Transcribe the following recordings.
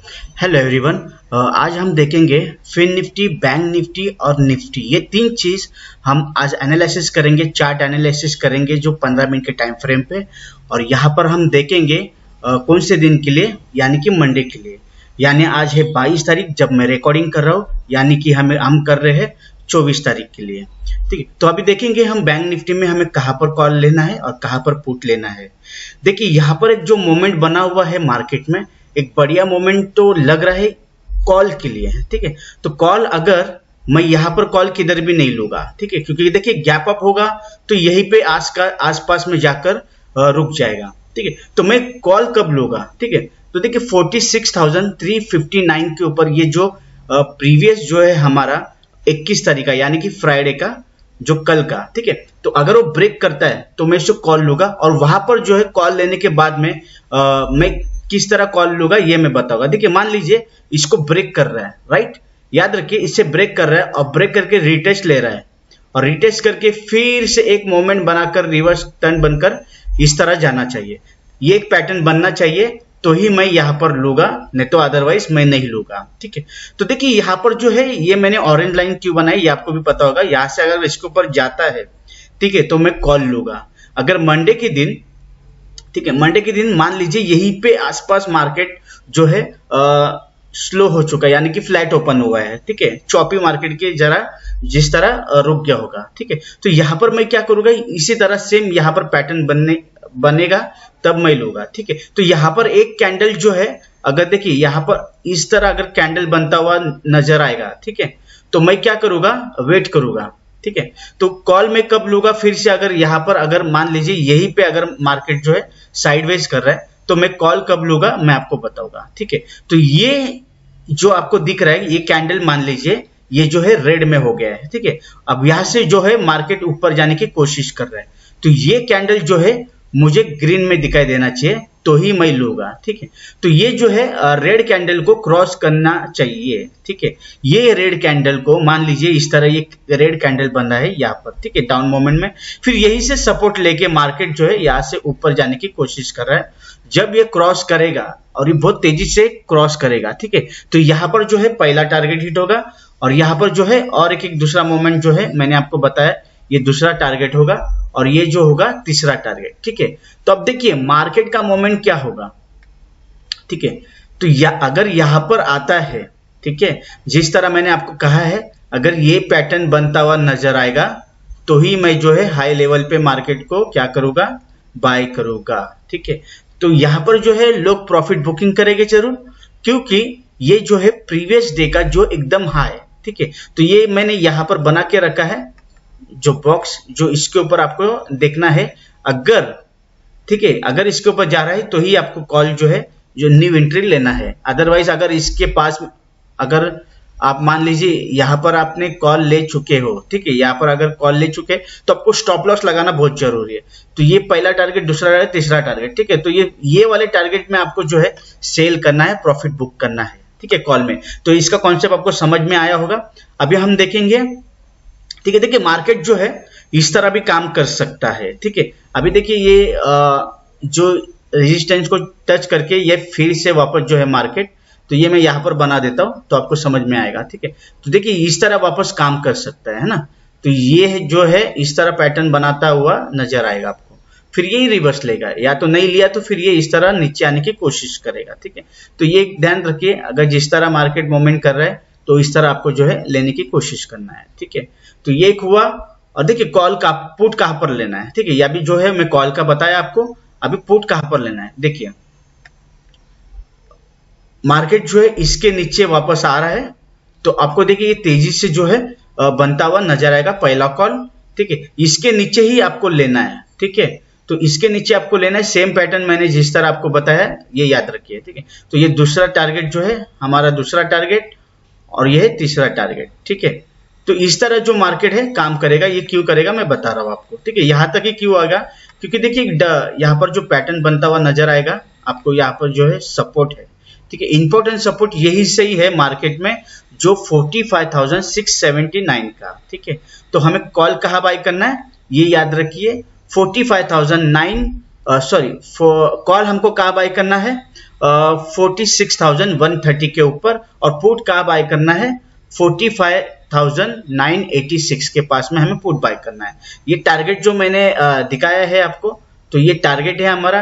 Hello everyone. आज हम देखेंगे फिन निफ्टी, बैंक निफ्टी और निफ्टी, ये तीन चीज हम आज एनालिसिस करेंगे, चार्ट एनालिसिस करेंगे जो 15 मिनट के टाइम फ्रेम पे। और यहाँ पर हम देखेंगे कौन से दिन के लिए, यानी कि मंडे के लिए। यानी आज है 22 तारीख जब मैं रिकॉर्डिंग कर रहा हूँ, यानी कि हम कर रहे हैं 24 तारीख के लिए। ठीक है, तो अभी देखेंगे हम बैंक निफ्टी में हमें कहाँ पर कॉल लेना है और कहाँ पर पुट लेना है। देखिए यहाँ पर एक जो मोमेंट बना हुआ है मार्केट में, एक बढ़िया मोमेंट तो लग रहा है कॉल के लिए। ठीक है, तो कॉल अगर मैं यहाँ पर कॉल किधर भी नहीं लूंगा, ठीक है, क्योंकि देखिए गैप अप होगा तो यहीं पे आसपास में जाकर रुक जाएगा। ठीक है, तो मैं कॉल कब लूंगा? ठीक है, तो देखिए 46,359 के ऊपर ये जो प्रीवियस जो है हमारा 21 तारीख का, यानी कि फ्राइडे का, जो कल का। ठीक है, तो अगर वो ब्रेक करता है तो मैं इसको कॉल लूंगा, और वहां पर जो है कॉल लेने के बाद में मैं किस तरह कॉल लूंगा ये मैं बताऊंगा। देखिए मान लीजिए इसको ब्रेक कर रहा है, राइट, याद रखिए इससे ब्रेक कर रहा है और ब्रेक करके रिटेस्ट ले रहा है, और रिटेस्ट करके फिर से एक मोमेंट बनाकर रिवर्स टर्न बनकर इस तरह जाना चाहिए। ये एक पैटर्न बनना चाहिए तो ही मैं यहाँ पर लूंगा, नहीं तो अदरवाइज मैं नहीं लूंगा। ठीक है, तो देखिए यहाँ पर जो है ये मैंने ऑरेंज लाइन क्यों बनाई ये आपको भी पता होगा। यहाँ से अगर इसके ऊपर जाता है, ठीक है, तो मैं कॉल लूंगा। अगर मंडे के दिन, ठीक है, मंडे के दिन मान लीजिए यहीं पे आसपास मार्केट जो है स्लो हो चुका है, यानी कि फ्लैट ओपन हुआ है, ठीक है, चॉपी मार्केट के जरा जिस तरह रुक गया होगा। ठीक है, तो यहां पर मैं क्या करूंगा, इसी तरह सेम यहां पर पैटर्न बनेगा तब मैं लूंगा। ठीक है, तो यहां पर एक कैंडल जो है, अगर देखिए यहां पर इस तरह अगर कैंडल बनता हुआ नजर आएगा, ठीक है, तो मैं क्या करूंगा, वेट करूंगा। ठीक है, तो कॉल में कब लूंगा, फिर से अगर यहां पर अगर मान लीजिए यहीं पे अगर मार्केट जो है साइडवेज कर रहा है तो मैं कॉल कब लूंगा मैं आपको बताऊंगा। ठीक है, तो ये जो आपको दिख रहा है ये कैंडल मान लीजिए ये जो है रेड में हो गया है। ठीक है, अब यहां से जो है मार्केट ऊपर जाने की कोशिश कर रहा है, तो ये कैंडल जो है मुझे ग्रीन में दिखाई देना चाहिए तो ही मैं लूंगा। ठीक है, तो ये जो है रेड कैंडल को क्रॉस करना चाहिए। ठीक है, ये रेड कैंडल को मान लीजिए इस तरह ये रेड कैंडल बना है यहाँ पर, ठीक है, डाउन मोमेंट में, फिर यही से सपोर्ट लेके मार्केट जो है यहाँ से ऊपर जाने की कोशिश कर रहा है। जब ये क्रॉस करेगा, और ये बहुत तेजी से क्रॉस करेगा, ठीक है, तो यहाँ पर जो है पहला टारगेट हिट होगा, और यहाँ पर जो है और एक दूसरा मोमेंट जो है मैंने आपको बताया ये दूसरा टारगेट होगा, और ये जो होगा तीसरा टारगेट। ठीक है, तो अब देखिए मार्केट का मोमेंट क्या होगा। ठीक है, तो अगर यहां पर आता है, ठीक है, जिस तरह मैंने आपको कहा है, अगर ये पैटर्न बनता हुआ नजर आएगा तो ही मैं जो है हाई लेवल पे मार्केट को क्या करूंगा, बाय करूंगा। ठीक है, तो यहां पर जो है लोग प्रॉफिट बुकिंग करेंगे जरूर, क्योंकि ये जो है प्रीवियस डे का जो एकदम हाई। ठीक है, तो ये मैंने यहां पर बना के रखा है जो बॉक्स, जो इसके ऊपर आपको देखना है। अगर, ठीक है, अगर इसके ऊपर जा रहा है तो ही आपको कॉल जो है जो न्यू एंट्री लेना है। अदरवाइज अगर इसके पास, अगर आप मान लीजिए यहां पर आपने कॉल ले चुके हो, ठीक है, यहां पर अगर कॉल ले चुके तो आपको स्टॉप लॉस लगाना बहुत जरूरी है। तो ये पहला टारगेट, दूसरा टारगेट, तीसरा टारगेट। ठीक है, तो ये वाले टारगेट में आपको जो है सेल करना है, प्रॉफिट बुक करना है। ठीक है, कॉल में। तो इसका कॉन्सेप्ट आपको समझ में आया होगा। अभी हम देखेंगे, ठीक है, देखिए मार्केट जो है इस तरह भी काम कर सकता है। ठीक है, अभी देखिए ये जो रेजिस्टेंस को टच करके ये फिर से वापस जो है मार्केट, तो ये मैं यहां पर बना देता हूं तो आपको समझ में आएगा। ठीक है, तो देखिए इस तरह वापस काम कर सकता है ना, तो ये जो है इस तरह पैटर्न बनाता हुआ नजर आएगा आपको, फिर यही रिवर्स लेगा, या तो नहीं लिया तो फिर ये इस तरह नीचे आने की कोशिश करेगा। ठीक है, तो ये ध्यान रखिए, अगर जिस तरह मार्केट मूवमेंट कर रहा है तो इस तरह आपको जो है लेने की कोशिश करना है। ठीक है, तो ये एक हुआ। और देखिए कॉल का पुट कहां पर लेना है। ठीक है, या भी जो है मैं कॉल का बताया आपको, अभी पुट कहां पर लेना है। देखिए मार्केट जो है इसके नीचे वापस आ रहा है, तो आपको देखिए ये तेजी से जो है बनता हुआ नजर आएगा पहला कॉल। ठीक है, इसके नीचे ही आपको लेना है। ठीक है, तो इसके नीचे आपको लेना है, सेम पैटर्न मैंने जिस तरह आपको बताया ये याद रखिए। ठीक है, तो ये दूसरा टारगेट जो है हमारा, दूसरा टारगेट, और ये है तीसरा टारगेट। ठीक है, तो इस तरह जो मार्केट है काम करेगा। ये क्यों करेगा मैं बता रहा हूं आपको। ठीक है, यहां तक ही क्यों आएगा, क्योंकि देखिए यहां पर जो पैटर्न बनता हुआ नजर आएगा आपको, यहां पर जो है सपोर्ट है। ठीक है, इंपॉर्टेंट सपोर्ट यही सही है मार्केट में, जो 45,679 का। ठीक है, तो हमें कॉल कहां बाय करना है ये याद रखिए, 45,009, सॉरी, कॉल हमको कहां बाय करना है, 46,130 के ऊपर, और पुट कहाँ बाय करना है 45,986 के पास में हमें पुट बाय करना है। ये टारगेट जो मैंने दिखाया है आपको, तो ये टारगेट है हमारा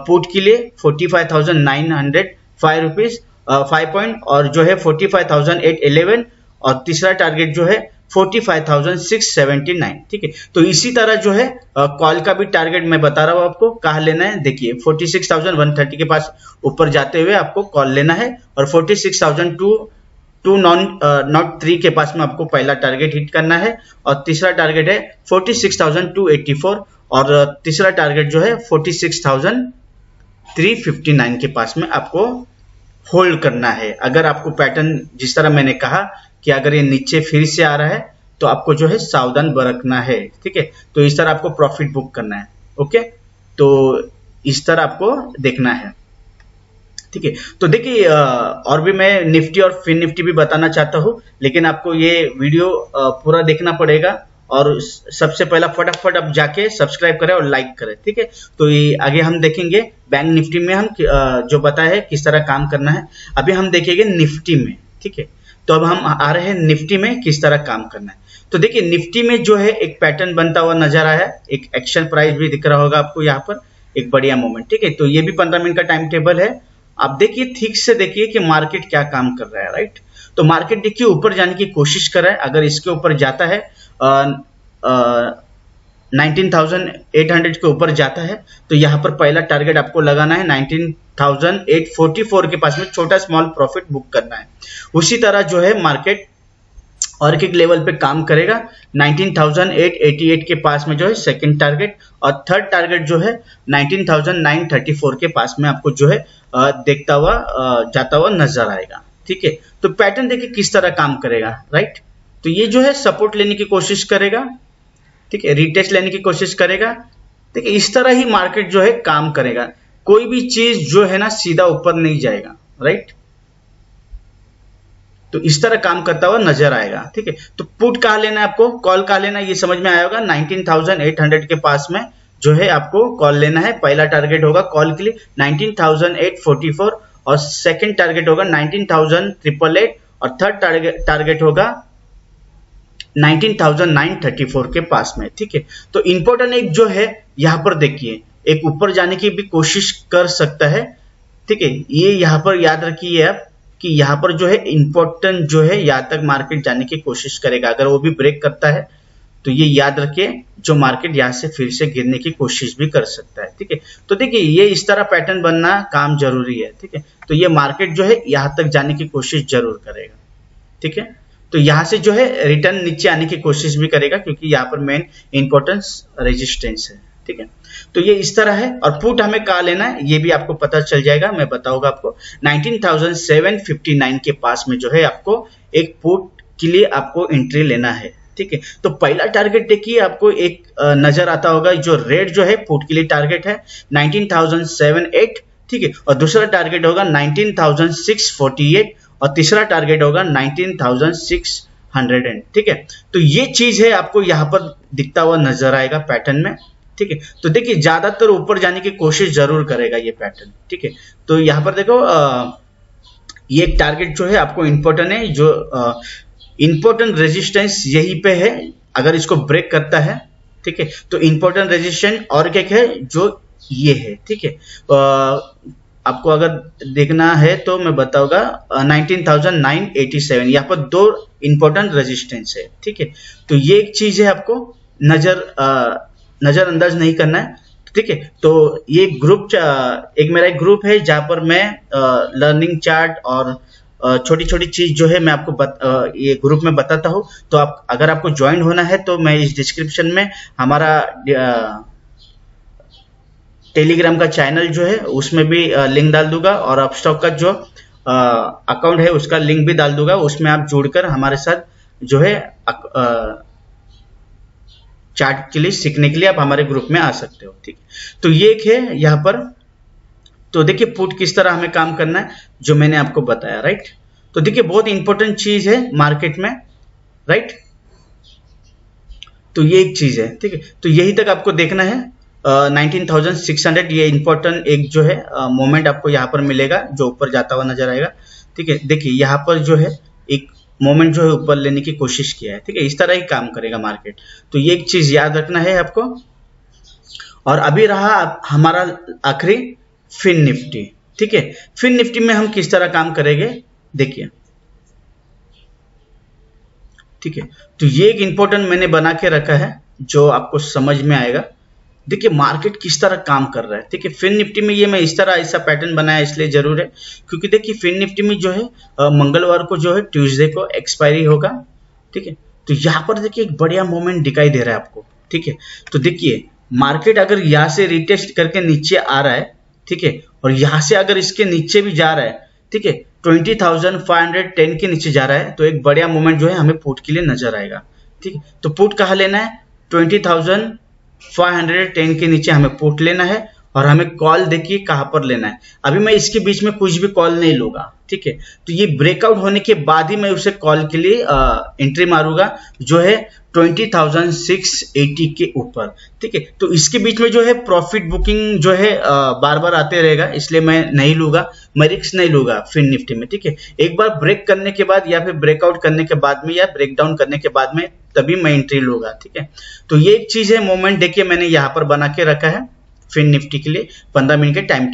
पुट के लिए 45,905 रुपीज 5 पॉइंट, और जो है 45,811, और तीसरा टारगेट जो है 45,679। ठीक है, तो इसी तरह जो है कॉल का भी टारगेट मैं बता रहा हूँ आपको कहाँ लेना है। देखिए 46,130 के पास ऊपर जाते हुए आपको कॉल लेना है, और 46,200 नॉट 3 के पास में आपको पहला टारगेट हिट करना है, और तीसरा टारगेट है 46,284, और तीसरा टारगेट जो है 46,359 के पास में आपको होल्ड करना है। अगर आपको पैटर्न जिस तरह मैंने कहा कि अगर ये नीचे फिर से आ रहा है तो आपको जो है सावधान बरतना है। ठीक है, तो इस तरह आपको प्रॉफिट बुक करना है। ओके, तो इस तरह आपको देखना है। ठीक है, तो देखिए और भी मैं निफ्टी और फिन निफ्टी भी बताना चाहता हूँ, लेकिन आपको ये वीडियो पूरा देखना पड़ेगा, और सबसे पहला फटाफट आप जाके सब्सक्राइब करें और लाइक करें। ठीक है, तो ये आगे हम देखेंगे बैंक निफ्टी में हम जो बताया है किस तरह काम करना है, अभी हम देखेंगे निफ्टी में। ठीक है, तो अब हम आ रहे हैं निफ्टी में किस तरह काम करना है। तो देखिए निफ्टी में जो है एक पैटर्न बनता हुआ नजर आया है, एक एक्शन प्राइस भी दिख रहा होगा आपको यहाँ पर, एक बढ़िया मोमेंट। ठीक है, तो ये भी 15 मिनट का टाइम टेबल है। आप देखिए ठीक से देखिए कि मार्केट क्या काम कर रहा है। राइट, तो मार्केट देखिए ऊपर जाने की कोशिश कर रहा है। अगर इसके ऊपर जाता है 19,800 के ऊपर जाता है तो यहाँ पर पहला टारगेट आपको लगाना है 19,844 के पास में छोटा स्मॉल प्रॉफिट बुक करना है। उसी तरह जो है मार्केट और एक लेवल पे काम करेगा 19,888 के पास में जो है सेकंड टारगेट, और थर्ड टारगेट जो है 19,934 के पास में आपको जो है देखता हुआ जाता हुआ नजर आएगा। ठीक है, तो पैटर्न देखिए किस तरह काम करेगा। राइट, तो ये जो है सपोर्ट लेने की कोशिश करेगा। ठीक है, रिटेस्ट लेने की कोशिश करेगा। देखिए इस तरह ही मार्केट जो है काम करेगा, कोई भी चीज जो है ना सीधा ऊपर नहीं जाएगा। राइट, तो इस तरह काम करता हुआ नजर आएगा। ठीक है, तो पुट कहाँ लेना है आपको, कॉल कहाँ लेना है, ये समझ में आया होगा। 19,800 के पास में जो है आपको कॉल लेना है। पहला टारगेट होगा कॉल के लिए 19,844, और सेकंड टारगेट होगा 19,888, और थर्ड टारगेट होगा 19,934 के पास में। ठीक है, तो इंपॉर्टेंट एक जो है यहाँ पर देखिए एक ऊपर जाने की भी कोशिश कर सकता है। ठीक है, ये यहाँ पर याद रखिए आप कि यहाँ पर जो है इंपॉर्टेंट जो है यहाँ तक मार्केट जाने की कोशिश करेगा। अगर वो भी ब्रेक करता है तो ये याद रखिए जो मार्केट यहाँ से फिर से गिरने की कोशिश भी कर सकता है। ठीक है, तो देखिए ये इस तरह पैटर्न बनना काम जरूरी है। ठीक है, तो ये मार्केट जो है यहाँ तक जाने की कोशिश जरूर करेगा। ठीक है, तो यहाँ से जो है रिटर्न नीचे आने की कोशिश भी करेगा, क्योंकि यहाँ पर मेन इंपॉर्टेंस रेजिस्टेंस है। ठीक है, तो ये इस तरह है। और पुट हमें कहाँ लेना है ये भी आपको पता चल जाएगा, मैं बताऊंगा आपको। 19,759 के पास में जो है आपको एक पुट के लिए आपको एंट्री लेना है। ठीक है, तो पहला टारगेट देखिए आपको एक नजर आता होगा, जो रेड जो है पुट के लिए टारगेट है 19,078। ठीक है, और दूसरा टारगेट होगा 19,648, और तीसरा टारगेट होगा 19,600। ठीक है, तो ये चीज है आपको यहाँ पर दिखता हुआ नजर आएगा पैटर्न में। ठीक है, तो देखिए ज्यादातर ऊपर जाने की कोशिश जरूर करेगा ये पैटर्न। ठीक है, तो यहाँ पर देखो ये एक टारगेट जो है आपको इंपॉर्टेंट है, जो इंपॉर्टेंट रेजिस्टेंस यहीं पे है। अगर इसको ब्रेक करता है, ठीक है, तो इंपॉर्टेंट रेजिस्टेंस और क्या है जो ये है। ठीक है, आपको अगर देखना है तो मैं बताऊंगा 19,987, यहाँ पर दो इंपॉर्टेंट रेजिस्टेंस है। ठीक है, तो ये एक चीज है आपको नजरअंदाज नहीं करना है। ठीक है, तो ये ग्रुप एक मेरा एक ग्रुप है जहां पर मैं लर्निंग चार्ट और छोटी छोटी चीज जो है मैं आपको ये ग्रुप में बताता हूँ। तो आप अगर आपको ज्वाइन होना है तो मैं इस डिस्क्रिप्शन में हमारा टेलीग्राम का चैनल जो है उसमें भी लिंक डाल दूंगा, और अपस्टॉक का जो अकाउंट है उसका लिंक भी डाल दूंगा। उसमें आप जुड़कर हमारे साथ जो है चार्ट के लिए सीखने के लिए आप हमारे ग्रुप में आ सकते हो। ठीक, तो ये एक है यहाँ पर। तो देखिए पुट किस तरह हमें काम करना है जो मैंने आपको बताया। राइट, तो देखिए बहुत इंपॉर्टेंट चीज है मार्केट में। राइट, तो ये एक चीज है। ठीक है, तो यही तक आपको देखना है। 19,600 ये इंपॉर्टेंट एक जो है मोमेंट आपको यहाँ पर मिलेगा जो ऊपर जाता हुआ नजर आएगा। ठीक है, देखिए यहाँ पर जो है एक मोमेंट जो है ऊपर लेने की कोशिश किया है। ठीक है, इस तरह ही काम करेगा मार्केट, तो ये एक चीज याद रखना है आपको। और अभी रहा हमारा आखिरी फिन निफ्टी। ठीक है, फिन निफ्टी में हम किस तरह काम करेंगे देखिए। ठीक है, तो ये एक इंपॉर्टेंट मैंने बना के रखा है जो आपको समझ में आएगा। देखिए मार्केट किस तरह काम कर रहा है। ठीक है, फिन निफ्टी में ये मैं इस तरह ऐसा पैटर्न बनाया इसलिए जरूर है क्योंकि देखिए फिन निफ्टी में जो है मंगलवार को जो है ट्यूसडे को एक्सपायरी होगा। ठीक है, तो यहाँ पर देखिए एक बढ़िया मूवमेंट दिखाई दे रहा है आपको। ठीक है, तो देखिए मार्केट अगर यहाँ से रिटेस्ट करके नीचे आ रहा है, ठीक है, और यहाँ से अगर इसके नीचे भी जा रहा है, ठीक है, 20,510 के नीचे जा रहा है, तो एक बढ़िया मूवमेंट जो है हमें पुट के लिए नजर आएगा। ठीक है, तो पुट कहाँ लेना है, 20,510 के नीचे हमें पुट लेना है और हमें कॉल देखिए कहां पर लेना है। अभी मैं इसके बीच में कुछ भी कॉल नहीं लूंगा। ठीक है, तो ये ब्रेकआउट होने के बाद ही मैं उसे कॉल के लिए एंट्री मारूंगा जो है 20,680 के ऊपर। ठीक है, तो इसके बीच में जो है प्रॉफिट बुकिंग जो है बार बार आते रहेगा, इसलिए मैं नहीं लूंगा, मैं रिस्क नहीं लूंगा फिन निफ्टी में। ठीक है, एक बार ब्रेक करने के बाद या फिर ब्रेकआउट करने के बाद में या ब्रेक डाउन करने के बाद में तभी मैं एंट्री लूंगा। ठीक है, तो ये एक चीज है, मोमेंट देखिए मैंने यहाँ पर बना के रखा है फिन निफ्टी के लिए 15 मिनट के टाइम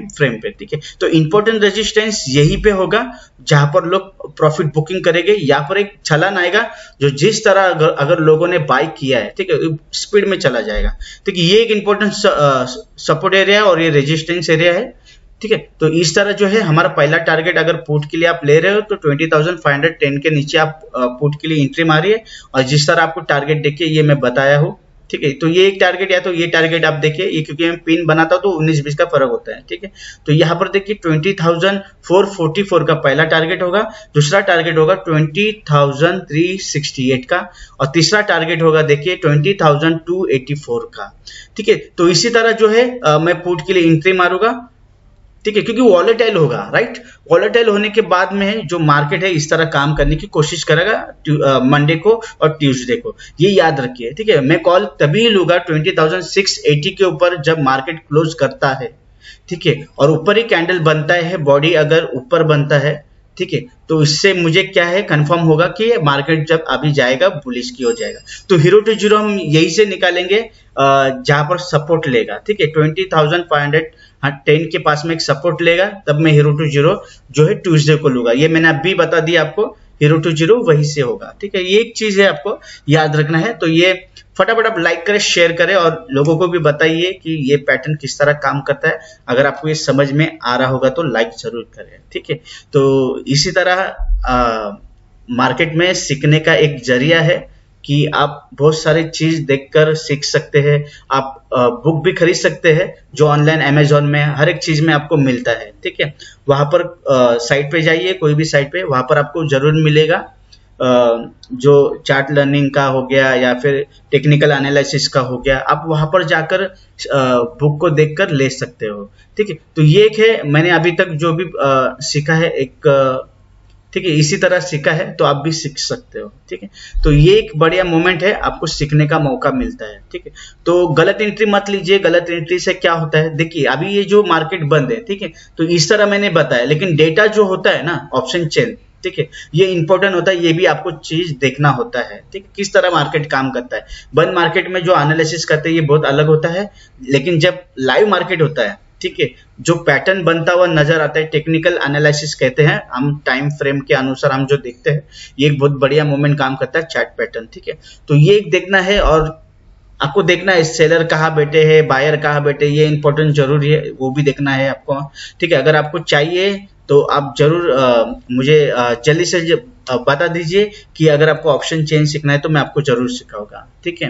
फ्रेम पे। ठीक है, तो इंपॉर्टेंट रेजिस्टेंस यहीं पे होगा जहां पर लोग प्रॉफिट बुकिंग करेंगे। यहाँ पर एक छलान आएगा जो जिस तरह अगर लोगों ने बाय किया है, ठीक है, स्पीड में चला जाएगा। ठीक है, ये एक इंपॉर्टेंट सपोर्ट एरिया है और ये रेजिस्टेंस एरिया है। ठीक है, तो इस तरह जो है हमारा पहला टारगेट अगर पुट के लिए आप ले रहे हो तो 20,510 के नीचे आप पुट के लिए एंट्री मारिए और जिस तरह आपको टारगेट देखिए ये मैं बताया हूँ। ठीक है, तो ये एक टारगेट या तो ये टारगेट आप देखिए, ये क्योंकि मैं पिन बनाता हूं तो 19-20 का फर्क होता है। ठीक है, तो यहाँ पर देखिए 20,444 का पहला टारगेट होगा, दूसरा टारगेट होगा 20,368 का और तीसरा टारगेट होगा देखिए 20,284 का। ठीक है, तो इसी तरह जो है मैं पुट के लिए एंट्री मारूंगा। ठीक है, क्योंकि वॉलेटाइल होगा, राइट, वॉलेटाइल होने के बाद में जो मार्केट है इस तरह काम करने की कोशिश करेगा मंडे को और ट्यूसडे को, ये याद रखिए। ठीक है, मैं कॉल तभी लूंगा 20,680 के ऊपर जब मार्केट क्लोज करता है। ठीक है, और ऊपर ही कैंडल बनता है, बॉडी अगर ऊपर बनता है, ठीक है, तो इससे मुझे क्या है कंफर्म होगा कि मार्केट जब अभी जाएगा बुलिश की हो जाएगा। तो हीरो टू जीरो हम यही से निकालेंगे जहां पर सपोर्ट लेगा। ठीक है, 20,510 के पास में एक सपोर्ट लेगा, तब मैं हीरो टू जीरो जो है ट्यूसडे को लूंगा। ये मैंने अभी बता दिया आपको, हीरो टू जीरो वहीं से होगा। ठीक है, ये एक चीज है आपको याद रखना है। तो ये फटाफट आप लाइक करें, शेयर करें और लोगों को भी बताइए कि ये पैटर्न किस तरह काम करता है। अगर आपको ये समझ में आ रहा होगा तो लाइक जरूर करें। ठीक है, तो इसी तरह मार्केट में सीखने का एक जरिया है कि आप बहुत सारी चीज देखकर सीख सकते हैं। आप बुक भी खरीद सकते हैं जो ऑनलाइन अमेजोन में हर एक चीज में आपको मिलता है। ठीक है, वहां पर साइट पे जाइए, कोई भी साइट पे, वहां पर आपको जरूर मिलेगा जो चार्ट लर्निंग का हो गया या फिर टेक्निकल एनालिसिस का हो गया, आप वहां पर जाकर बुक को देखकर ले सकते हो। ठीक है, तो ये एक है मैंने अभी तक जो भी सीखा है एक ठीक है, इसी तरह सीखा है तो आप भी सीख सकते हो। ठीक है, तो ये एक बढ़िया मोमेंट है, आपको सीखने का मौका मिलता है। ठीक है, तो गलत एंट्री मत लीजिए। गलत एंट्री से क्या होता है, देखिए अभी ये जो मार्केट बंद है, ठीक है, तो इस तरह मैंने बताया, लेकिन डेटा जो होता है ना ऑप्शन चेन, ठीक है, ये इंपॉर्टेंट होता है, ये भी आपको चीज देखना होता है। ठीक है, किस तरह मार्केट काम करता है। बंद मार्केट में जो एनालिसिस करते हैं ये बहुत अलग होता है, लेकिन जब लाइव मार्केट होता है, ठीक है, जो पैटर्न बनता हुआ नजर आता है, टेक्निकल एनालिसिस कहते हैं हम, टाइम फ्रेम के अनुसार हम जो देखते हैं, ये एक बहुत बढ़िया मूवमेंट काम करता है, चार्ट पैटर्न। ठीक है, तो ये एक देखना है और आपको देखना है सेलर कहाँ बैठे हैं, बायर कहाँ बैठे, ये इंपॉर्टेंट जरूरी है, वो भी देखना है आपको। ठीक है, अगर आपको चाहिए तो आप जरूर मुझे जल्दी से बता दीजिए कि अगर आपको ऑप्शन चेंज सीखना है तो मैं आपको जरूर सिखाऊंगा। ठीक है,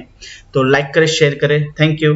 तो लाइक करें, शेयर करें, थैंक यू।